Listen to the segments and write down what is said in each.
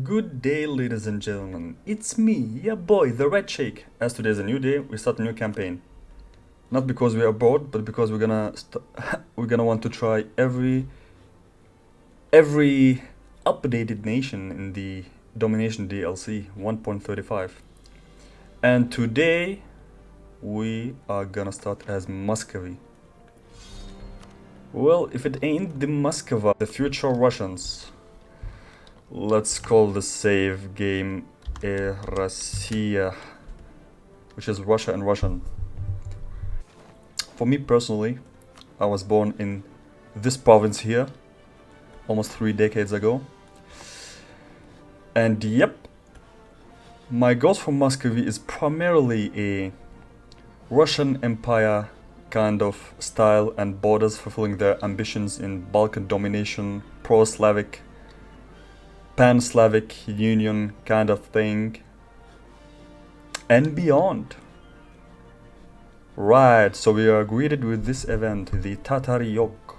Good day, ladies and gentlemen. It's me, your boy, the Red Shake. As today's a new day, we start a new campaign. Not because we are bored, but because we're gonna we're gonna want to try every updated nation in the Domination DLC 1.35. And today we are gonna start as Muscovy. Well, if it ain't the Muscovy, the future Russians. Let's call the save game Russia, which is Russia in Russian. For me personally, I was born in this province here almost 3 decades ago. And yep, my goals for Muscovy is primarily a Russian Empire kind of style and borders, fulfilling their ambitions in Balkan domination, pro-Slavic, pan-Slavic union kind of thing, and beyond. Right, so we are greeted with this event, the Tatar Yoke,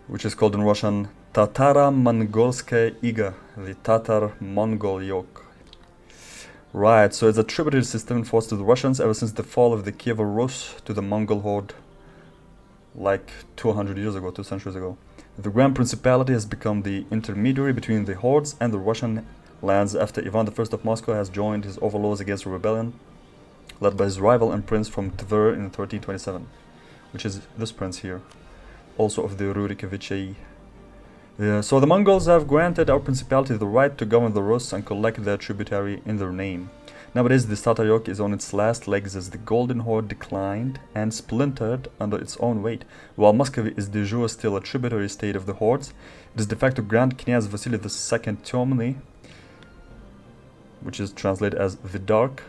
which is called in Russian Tataro-Mongolskaya Iga, the Tatar-Mongol Yoke. Right, so it's a tributary system enforced to the Russians ever since the fall of the Kiev Rus to the Mongol horde, like 200 years ago, 2 centuries ago. The Grand Principality has become the intermediary between the hordes and the Russian lands after Ivan I of Moscow has joined his overlords against a rebellion led by his rival and prince from Tver in 1327, which is this prince here, also of the Rurikovichi. So the Mongols have granted our principality the right to govern the Rus and collect their tributary in their name. Nowadays, the Tatar yoke is on its last legs as the Golden Horde declined and splintered under its own weight. While Muscovy is de jure still a tributary state of the hordes, it is de facto Grand Knyaz Vasily II Temny, which is translated as the Dark,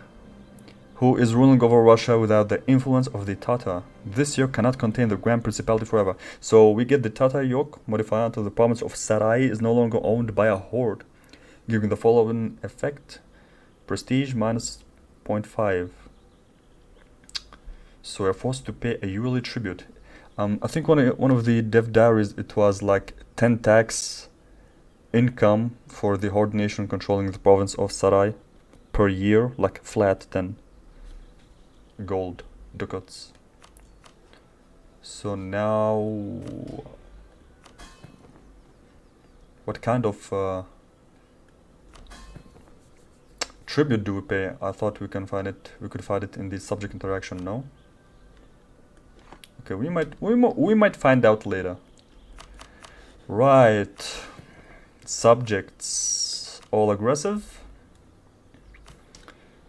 who is ruling over Russia without the influence of the Tatar. This yoke cannot contain the Grand Principality forever. So we get the Tatar yoke modified until the province of Sarai is no longer owned by a horde, giving the following effect. Prestige minus 0.5. So we're forced to pay a yearly tribute. I think one of the dev diaries, it was like 10 tax income for the horde nation controlling the province of Sarai per year, like flat 10 gold ducats. So now, what kind of tribute do we pay? I thought we could find it in the subject interaction. No. Okay, we might find out later. Right. Subjects all aggressive.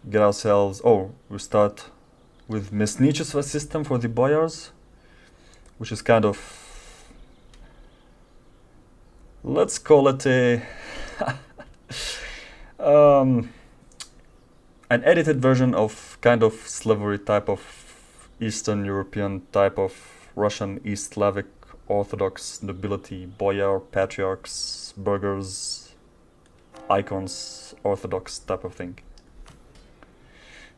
Get ourselves. Oh, we start with Mesnichesva system for the boyars, which is kind of, let's call it a an edited version of kind of slavery type of Eastern European type of Russian East Slavic Orthodox nobility, boyar, patriarchs, burghers, icons, Orthodox type of thing.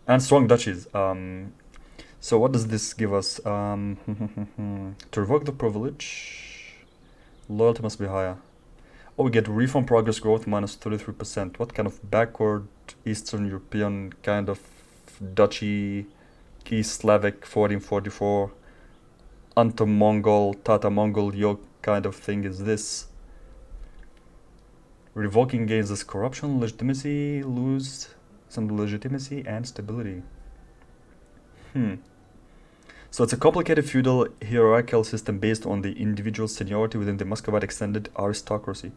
And strong duchies. So what does this give us? To revoke the privilege, loyalty must be higher. Oh, we get reform progress growth minus 33%. What kind of backward Eastern European kind of duchy, East Slavic 1444, anti-Mongol, Tatar-Mongol yoke kind of thing is this? Revoking gains us corruption, legitimacy, lose some legitimacy and stability. So it's a complicated feudal hierarchical system based on the individual seniority within the Muscovite extended aristocracy,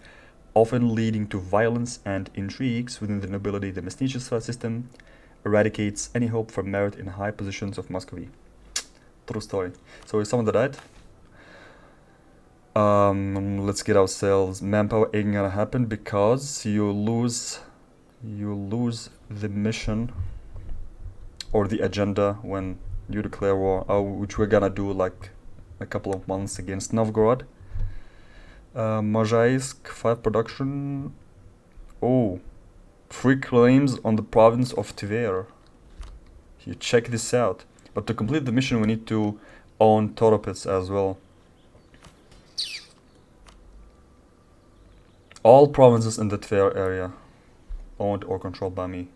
often leading to violence and intrigues within the nobility. The Mesnichesva system eradicates any hope for merit in high positions of Muscovy. True story. So if someone that died, let's get ourselves manpower. Ain't gonna happen because you lose the mission or the agenda when you declare war, which we're gonna do like a couple of months against Novgorod. Mozhaisk 5 production. Oh, 3 claims on the province of Tver. You check this out. But to complete the mission we need to own Toropets as well. All provinces in the Tver area owned or controlled by me.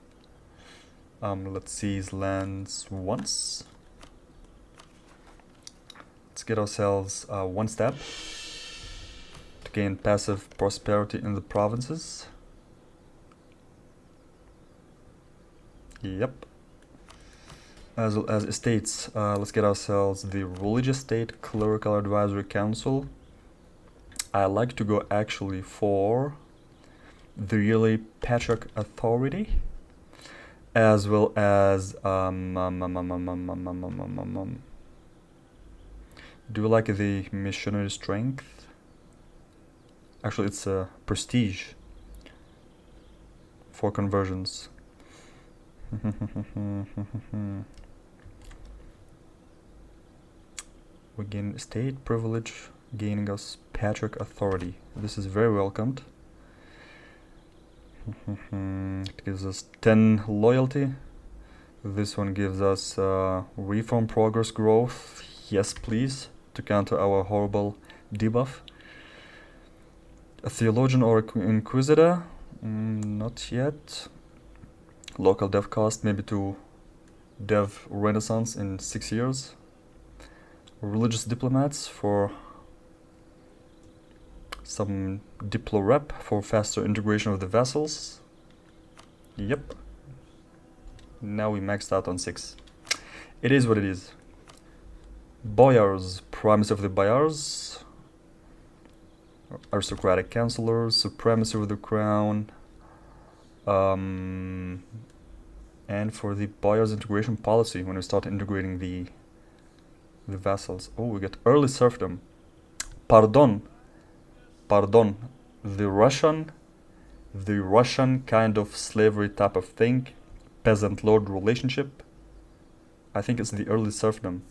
Let's seize lands once. Let's get ourselves one step to gain passive prosperity in the provinces. Yep. As well as estates, let's get ourselves the religious state, clerical advisory council. I like to go actually for the yearly patriarch authority, as well as do you like the missionary strength? Actually, it's a prestige for conversions. We gain state privilege, gaining us patriarch authority. This is very welcomed. It gives us 10 loyalty. This one gives us reform progress growth. Yes, please, to counter our horrible debuff. A theologian or inquisitor? Not yet. Local dev cost, maybe to dev renaissance in 6 years. Religious diplomats for some diplo rep for faster integration of the vessels. Yep. Now we maxed out on 6. It is what it is. Boyars, primacy of the boyars. Aristocratic councillors, supremacy of the crown. And for the boyars integration policy, when we start integrating the vassals. Oh, we get early serfdom. Pardon. The Russian kind of slavery type of thing, peasant-lord relationship. I think it's the early serfdom.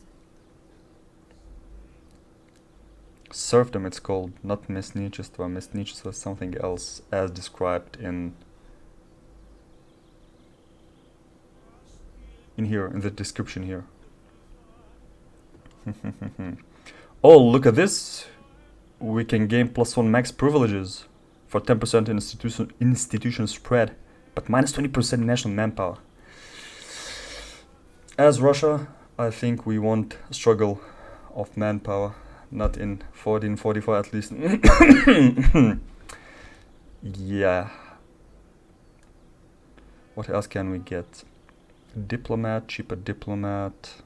Serfdom it's called, not местничество. Местничество is something else, as described in here, in the description here. Oh, look at this! We can gain +1 max privileges for 10% institution spread, but minus 20% national manpower. As Russia, I think we won't struggle of manpower, not in 1444 at least. Yeah. What else can we get? Diplomat, cheaper diplomat,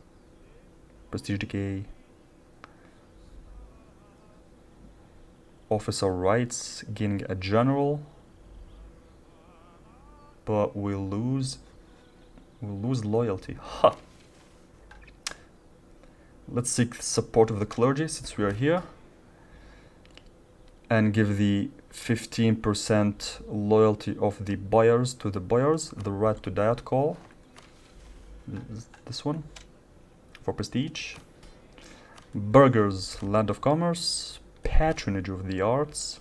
prestige decay, officer rights, gaining a general, but we'll lose loyalty. Ha! Let's seek support of the clergy since we are here, and give the 15% loyalty of the boyars to the boyars, the right to diet call. This one for prestige. Burghers, land of commerce, patronage of the arts,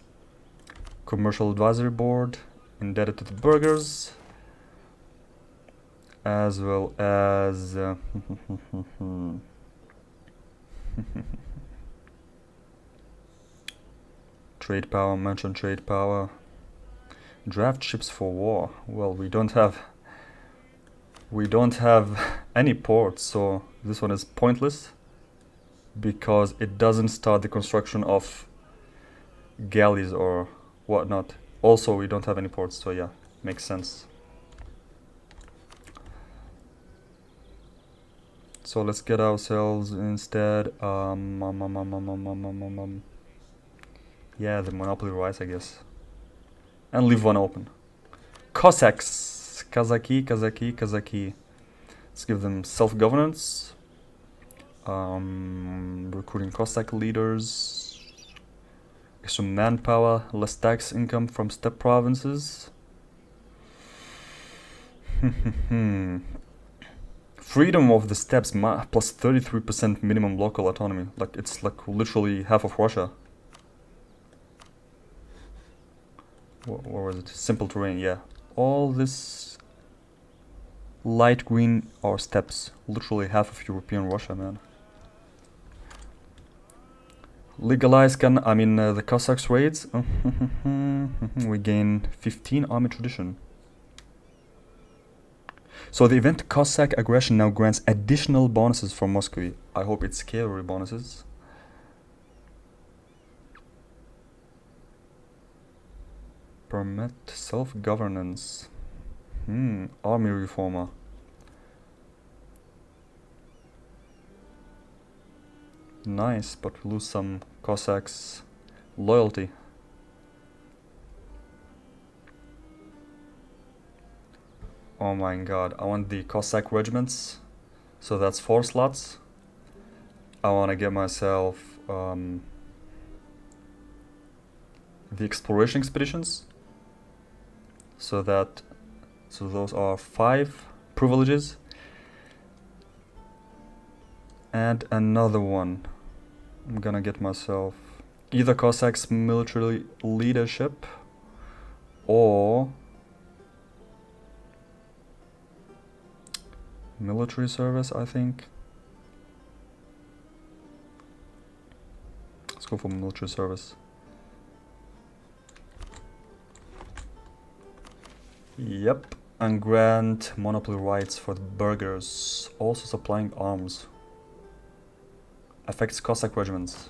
commercial advisory board, indebted to the burghers, as well as trade power, merchant trade power, draft ships for war. Well, we don't have any ports, so this one is pointless because it doesn't start the construction of galleys or whatnot. Also, we don't have any ports, so yeah, makes sense. So let's get ourselves instead yeah, the monopoly rights, I guess, and leave one open. Cossacks. Kazaki. Let's give them self-governance. Recruiting Cossack leaders. Extra manpower, less tax income from steppe provinces. Freedom of the steppes plus 33% minimum local autonomy. Like, it's like literally half of Russia. What was it? Simple terrain, yeah. All this light green are steppes. Literally half of European Russia, man. Legalize the Cossacks raids. We gain 15 army tradition. So the event Cossack aggression now grants additional bonuses for Muscovy. I hope it's cavalry bonuses. Permit self-governance. Army reformer. Nice, but we lose some Cossacks' loyalty. Oh my god, I want the Cossack regiments. So that's 4 slots. I want to get myself the exploration expeditions. So those are 5 privileges. And another one. I'm gonna get myself either Cossacks military leadership or military service, I think. Let's go for military service. Yep, and grant monopoly rights for the burghers, also supplying arms. Affects Cossack regiments.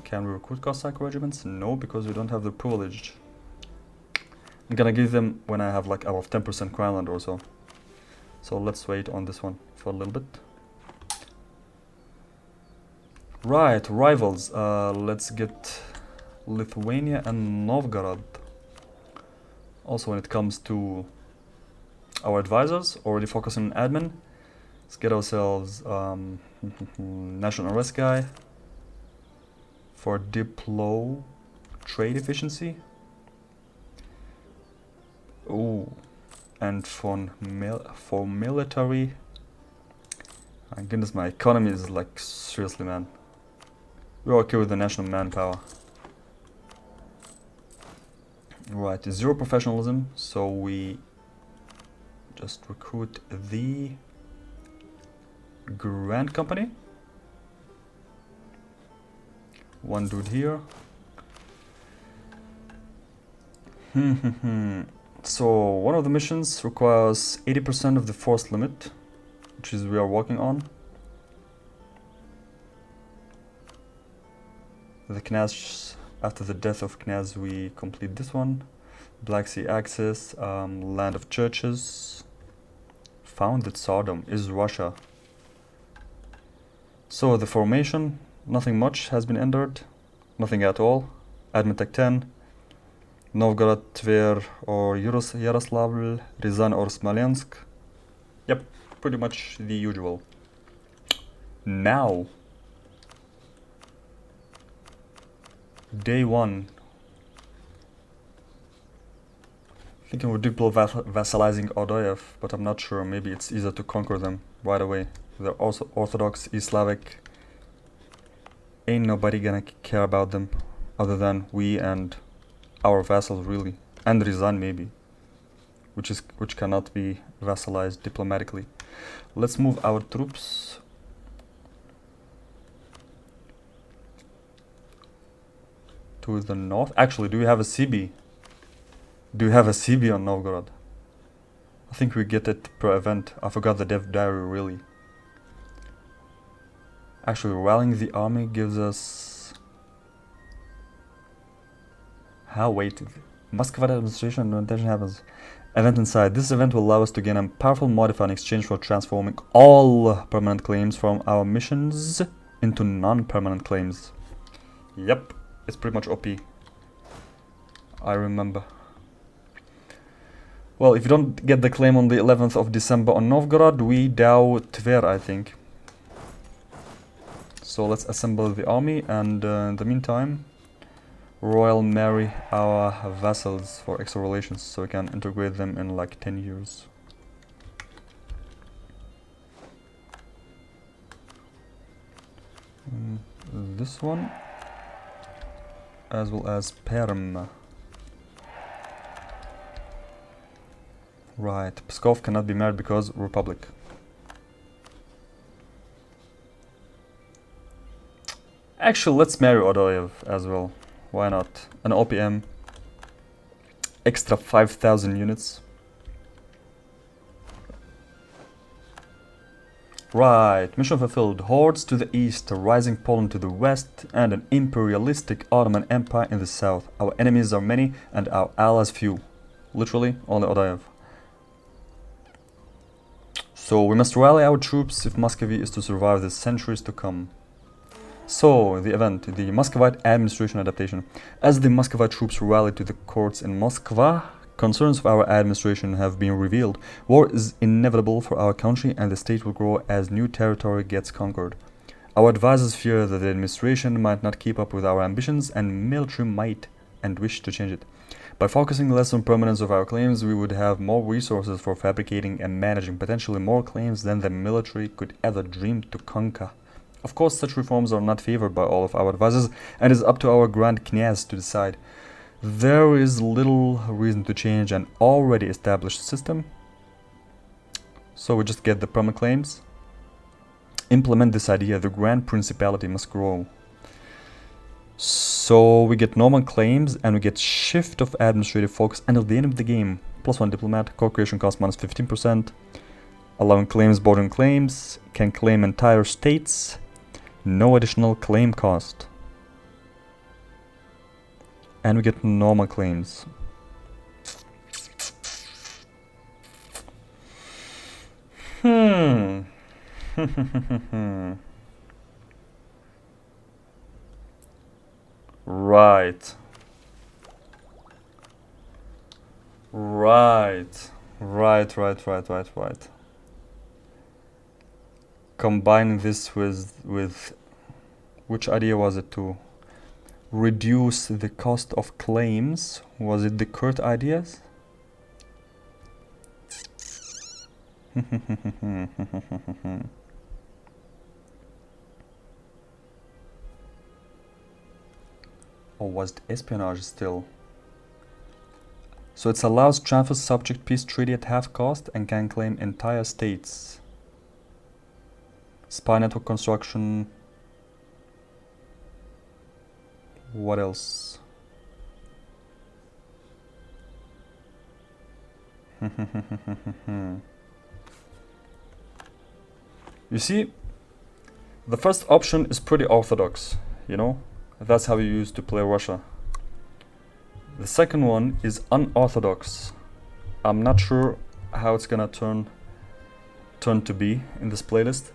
Can we recruit Cossack regiments? No, because we don't have the privilege. I'm gonna give them when I have like above 10% Crownland or so. So let's wait on this one for a little bit. Right, rivals. Let's get Lithuania and Novgorod. Also, when it comes to our advisors, already focusing on admin. Let's get ourselves national arrest guy for diplo trade efficiency. Oh, and for military. My goodness, my economy is like seriously, man. We're okay with the national manpower. Right, 0 professionalism, so we just recruit the Grand Company. One dude here. So one of the missions requires 80% of the force limit, which is we are working on. The Knaz, after the death of Knaz, we complete this one. Black Sea Axis, land of churches. Founded Tsardom is Russia. So the formation, nothing much has been entered, nothing at all. Admin Tech 10, Novgorod, Tver or Yaroslavl, Ryazan or Smolensk. Yep, pretty much the usual. Now, day 1. Thinking we're diplo vassalizing Ordoyev, but I'm not sure. Maybe it's easier to conquer them right away. They're also Orthodox, East Slavic. Ain't nobody gonna care about them other than we and our vassals, really. And Ryazan maybe, which cannot be vassalized diplomatically. Let's move our troops to the north. Actually, do we have a CB? Do we have a CB on Novgorod? I think we get it per event. I forgot the dev diary, really. Actually, rallying the army gives us... How? Wait. Muscovite administration, no intention happens. Event inside. This event will allow us to gain a powerful modifier in exchange for transforming all permanent claims from our missions into non-permanent claims. Yep, it's pretty much OP. I remember. Well, if you don't get the claim on the 11th of December on Novgorod, we dow Tver, I think. So let's assemble the army, and in the meantime, Royal marry our vassals for extra relations, so we can integrate them in like 10 years. This one, as well as Perm. Right, Pskov cannot be married because Republic. Actually, let's marry Odoyev as well. Why not? An OPM. Extra 5,000 units. Right, mission fulfilled. Hordes to the east, a rising Poland to the west, and an imperialistic Ottoman Empire in the south. Our enemies are many and our allies few. Literally, only Odoyev. So we must rally our troops if Muscovy is to survive the centuries to come. So, the event, the Muscovite administration adaptation. As the Muscovite troops rally to the courts in Moskva, concerns of our administration have been revealed. War is inevitable for our country and the state will grow as new territory gets conquered. Our advisors fear that the administration might not keep up with our ambitions and military might and wish to change it. By focusing less on permanence of our claims, we would have more resources for fabricating and managing potentially more claims than the military could ever dream to conquer. Of course, such reforms are not favored by all of our advisors, and it is up to our Grand Knyaz to decide. There is little reason to change an already established system, so we just get the perma claims. Implement this idea, the Grand Principality must grow. So we get normal claims and we get shift of administrative focus, and at the end of the game, +1 diplomat, co-creation cost -15%, allowing claims bordering claims, can claim entire states, no additional claim cost. And we get normal claims. Right. Right. Combining this with which idea was it to reduce the cost of claims? Was it the Kurt ideas? Or was it espionage still? So it allows transfer subject peace treaty at half cost and can claim entire states. Spy network construction. What else? You see, the first option is pretty orthodox, you know? That's how you used to play Russia. The second one is unorthodox. I'm not sure how it's gonna turn to be in this playlist.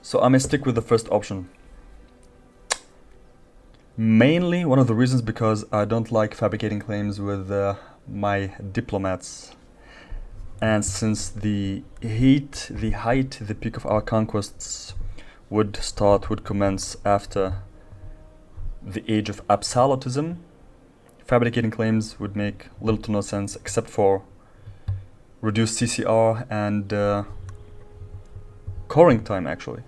So I may stick with the first option. Mainly one of the reasons because I don't like fabricating claims with my diplomats. And since the peak of our conquests would commence after the age of absolutism, fabricating claims would make little to no sense except for reduced CCR and coring time, actually.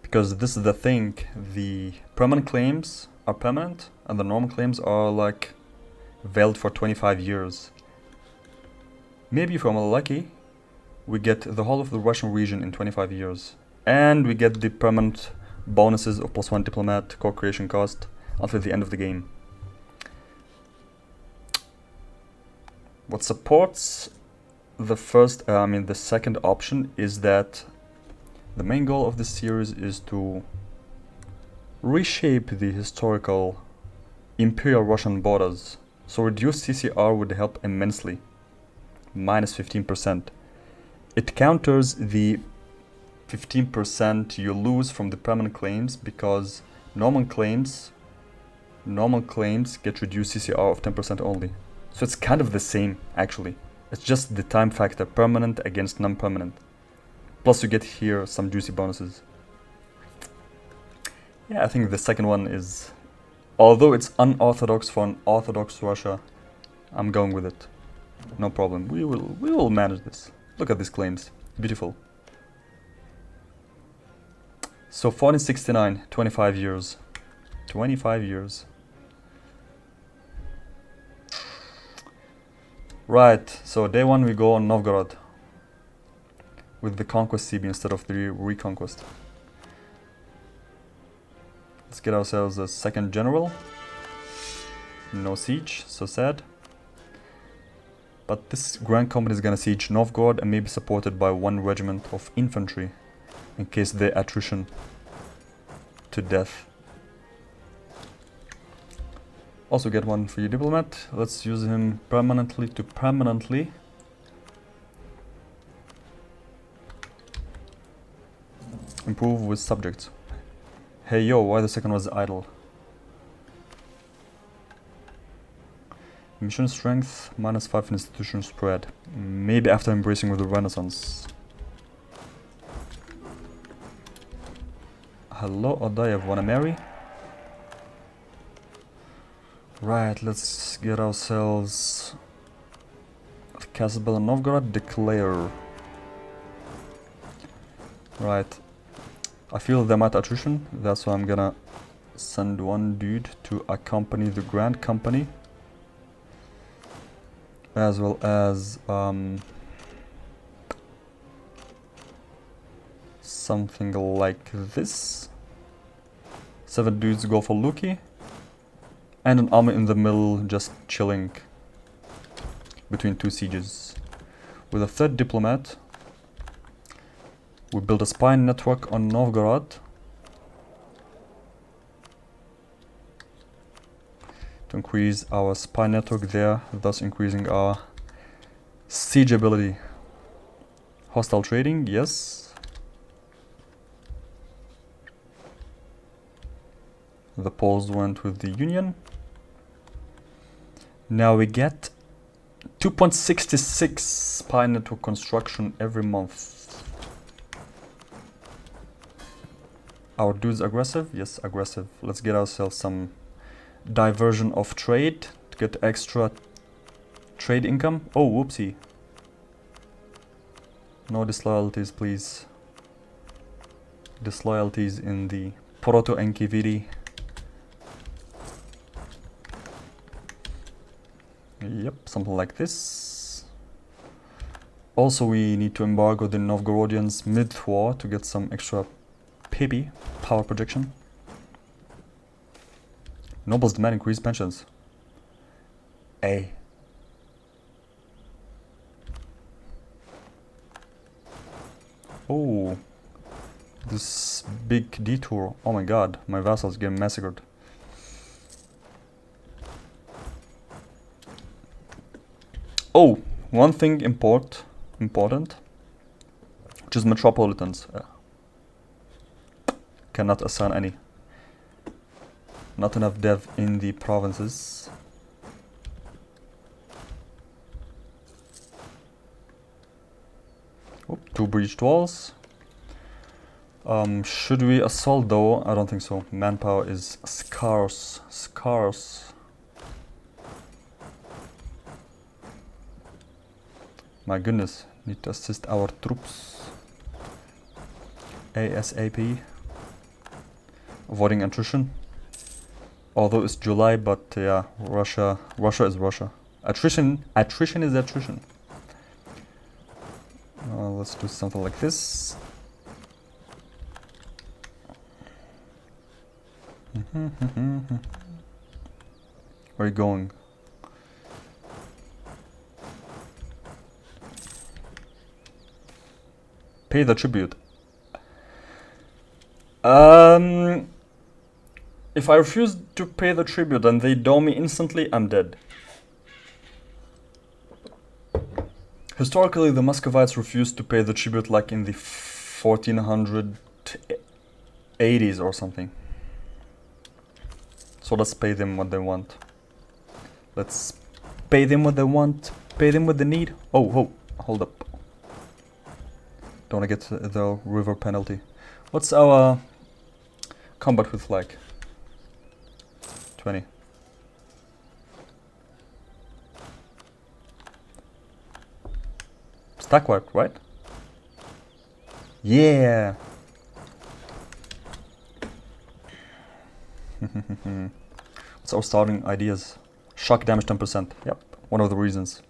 Because this is the thing, the permanent claims are permanent and the normal claims are like valid for 25 years. Maybe if we're lucky, we get the whole of the Russian region in 25 years. And we get the permanent bonuses of +1 diplomat, co-creation cost until the end of the game. What supports the second option is that the main goal of this series is to reshape the historical Imperial Russian borders. So reduced CCR would help immensely. -15%. It counters the 15% you lose from the permanent claims because normal claims get reduced CCR of 10% only. So it's kind of the same actually. It's just the time factor, permanent against non-permanent. Plus you get here some juicy bonuses. Yeah, I think the second one is, although it's unorthodox for an orthodox Russia, I'm going with it. No problem. We will manage this. Look at these claims. Beautiful. So 1469, 25 years. 25 years. Right, so day one we go on Novgorod with the conquest CB instead of the reconquest. Let's get ourselves a second general. No siege, so sad. But this Grand Company is gonna siege Novgorod and maybe supported by one regiment of infantry in case they attrition to death. Also get one for you diplomat. Let's use him permanently to permanently improve with subjects. Hey yo, why the second was idle? Mission strength, -5 institution spread. Maybe after embracing with the Renaissance. Hello, Odayev, wanna marry? Right, let's get ourselves Castle in Novgorod, declare. Right, I feel they might attrition, that's why I'm gonna send one dude to accompany the Grand Company. As well as something like this. 7 dudes go for Luki. And an army in the middle just chilling between 2 sieges. With a 3rd diplomat, we build a spy network on Novgorod to increase our spy network there, thus increasing our siege ability. Hostile trading, yes. The Poles went with the Union. Now we get 2.66 spy network construction every month. Our dude's aggressive? Yes, aggressive. Let's get ourselves some diversion of trade to get extra trade income. Oh, whoopsie. No disloyalties, please. Disloyalties in the Proto-Enkiviri. Yep, something like this. Also, we need to embargo the Novgorodians mid-war to get some extra PB, power projection. Nobles demand increased pensions. A. Oh, this big detour. Oh my god, my vassals get massacred. Oh, one thing important, which is metropolitans. Cannot assign any. Not enough dev in the provinces. Oop, 2 breached walls. Should we assault though? I don't think so. Manpower is scarce. My goodness, need to assist our troops ASAP. Avoiding attrition. Although it's July, but yeah, Russia is Russia. Attrition is attrition. Let's do something like this. Where are you going? Pay the tribute. If I refuse to pay the tribute and they dome me instantly, I'm dead. Historically, the Muscovites refused to pay the tribute like in the 1480s or something. So let's pay them what they want. Let's pay them what they want, pay them what they need. Oh, hold up. Don't want to get the river penalty. What's our combat with like? 20. Stack work, right? Yeah. What's our starting ideas? Shock damage 10%. Yep, one of the reasons.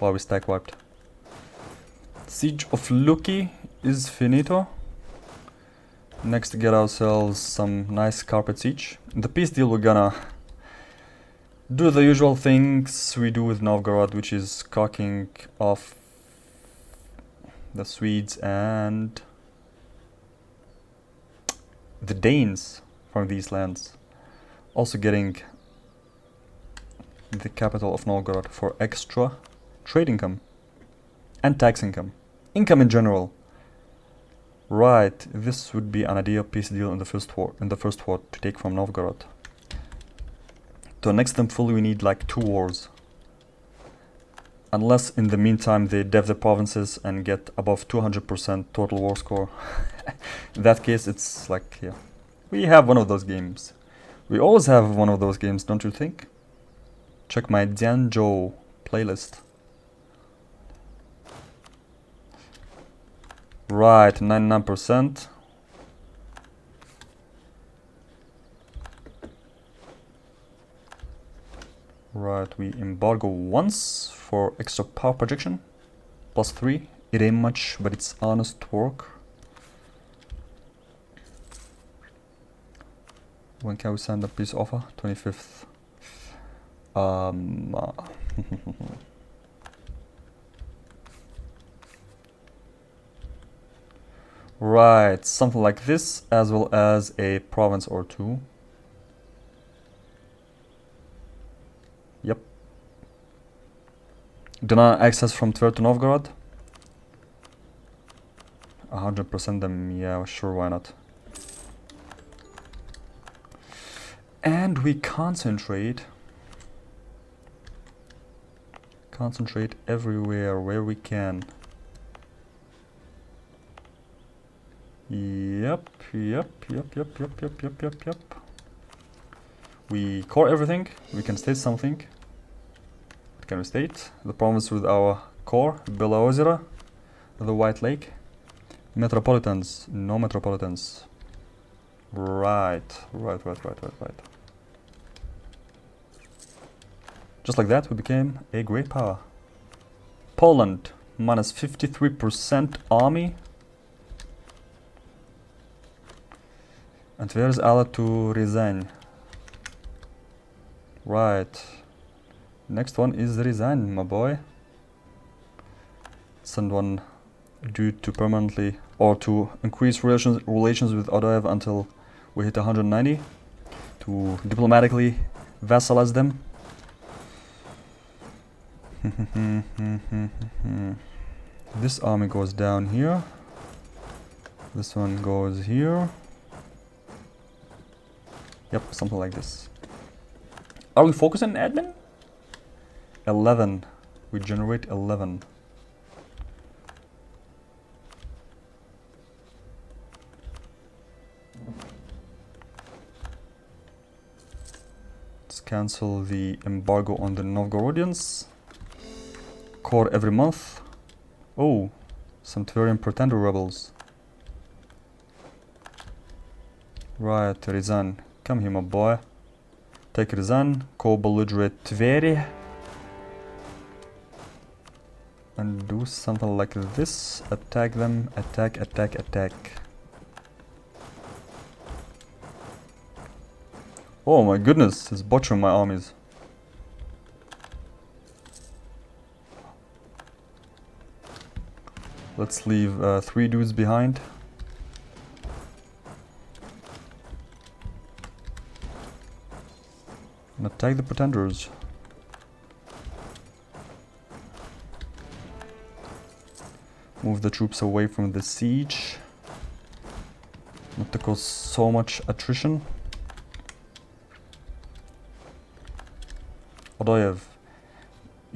Wow, we stack wiped. Siege of Luki is finito. Next, get ourselves some nice carpet siege. In the peace deal, we're gonna do the usual things we do with Novgorod, which is cocking off the Swedes and the Danes from these lands. Also getting the capital of Novgorod for extra trade income and tax income. Income in general. Right, this would be an ideal peace deal in the first war to take from Novgorod. To annex them fully, we need like 2 wars. Unless in the meantime they dev the provinces and get above 200% total war score. In that case, it's like, yeah, we have one of those games. We always have one of those games, don't you think? Check my Dianzhou playlist. Right, 99%. Right, we embargo once for extra power projection. +3. It ain't much, but it's honest work. When can we send the peace offer? 25th. Right, something like this, as well as a province or 2. Yep. Deny access from Tver to Novgorod. 100% them, yeah, sure, why not? And we concentrate everywhere where we can. Yep. We core everything. We can state something. What can we state? The province with our core, Bela Ozera, the White Lake. Metropolitans, no metropolitans. Right. Just like that, we became a great power. Poland, minus 53% army. And where's allied to Ryazan? Right. Next one is Ryazan, my boy. Send one dude to permanently or to increase relations with Odoev until we hit 190 to diplomatically vassalize them. This army goes down here. This one goes here. Yep, something like this. Are we focusing on admin? 11. We generate 11. Let's cancel the embargo on the Novgorodians. Core every month. Oh, some Tverian pretender rebels. Right, Ryazan. Come here, my boy. Take Ryazan, co-belligerate Tveri. And do something like this. Attack them, attack. Oh my goodness, he's butchering my armies. Let's leave 3 dudes behind. And attack the pretenders. Move the troops away from the siege. Not to cause so much attrition. Odoev,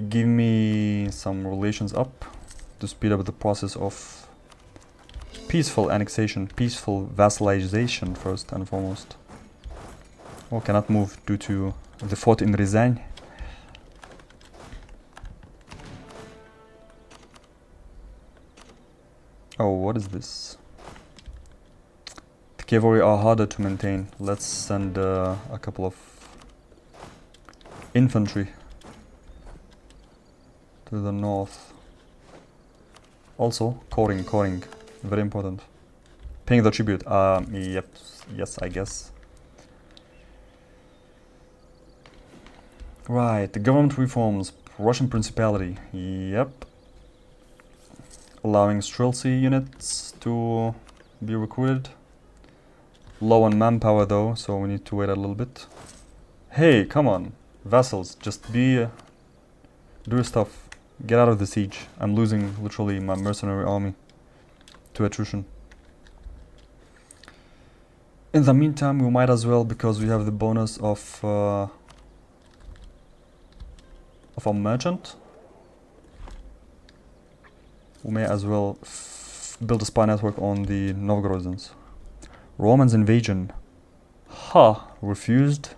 give me some relations up to speed up the process of peaceful annexation, peaceful vassalization first and foremost. Oh, cannot move due to the fort in Ryazan. Oh, what is this? The cavalry are harder to maintain. Let's send a couple of infantry. to the north. Also, coring, very important. Paying the tribute. Yep, yes, I guess. Right, the government reforms. Russian Principality. Yep. Allowing Streltsy units to be recruited. Low on manpower though, so we need to wait a little bit. Hey, come on, vassals, just do your stuff. Get out of the siege. I'm losing literally my mercenary army to attrition. In the meantime, we might as well, because we have the bonus of a merchant. We may as well build a spy network on the Novgorodians. Romans invasion. Ha! Refused.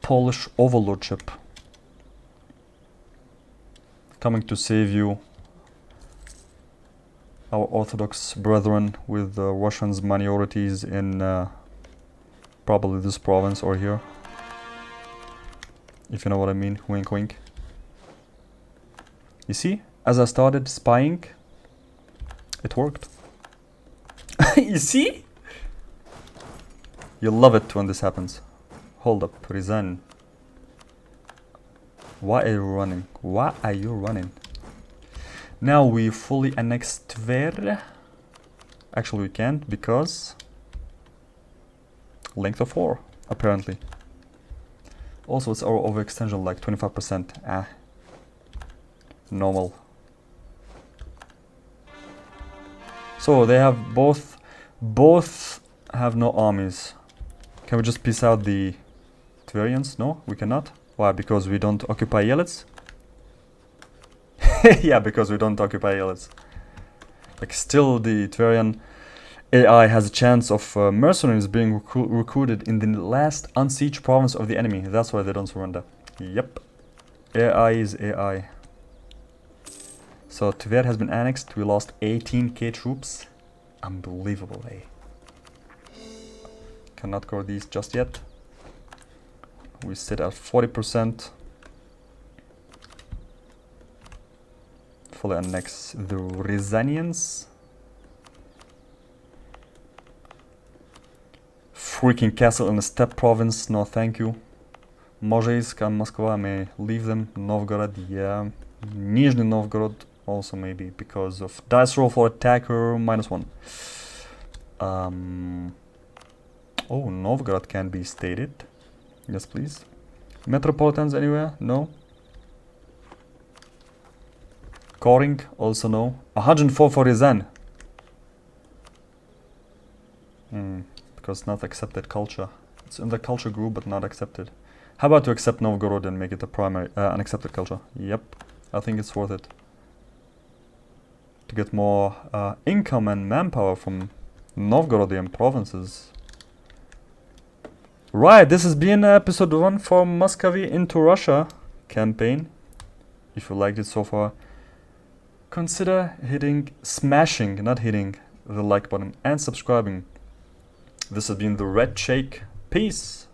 Polish overlordship. Coming to save you, our Orthodox brethren, with the Russians minorities in probably this province or here. If you know what I mean, wink wink. You see, as I started spying, it worked. You see? You love it when this happens. Hold up, Ryazan. Why are you running? Why are you running? Now we fully annex Tver. Actually we can't, because length of 4, apparently. Also it's our overextension, like 25%. Normal. So they have both have no armies. Can we just piece out the Tverians? No, we cannot. Why? Because we don't occupy Yelets? Yeah, because we don't occupy Yelets. Like, still the Tverian AI has a chance of mercenaries being recruited in the last unsieged province of the enemy. That's why they don't surrender. Yep. AI is AI. So Tver has been annexed. We lost 18k troops. Unbelievable, eh? Cannot core these just yet. We sit at 40%. Fully annex the Ryazanians. Freaking castle in the steppe province, no thank you. Mozhaysk and Moskva, may leave them. Novgorod, yeah. Nizhny Novgorod also maybe, because of dice roll for attacker -1. Oh, Novgorod can be stated. Yes, please. Metropolitans anywhere? No. Coring? Also no. 104 for Ryazan. Because not accepted culture. It's in the culture group, but not accepted. How about to accept Novgorod and make it a primary, unaccepted culture? Yep. I think it's worth it. To get more income and manpower from Novgorodian provinces. Right, this has been episode 1 for Muscovy into Russia campaign. If you liked it so far, consider smashing, not hitting the like button, and subscribing. This has been the Red Shake. Peace.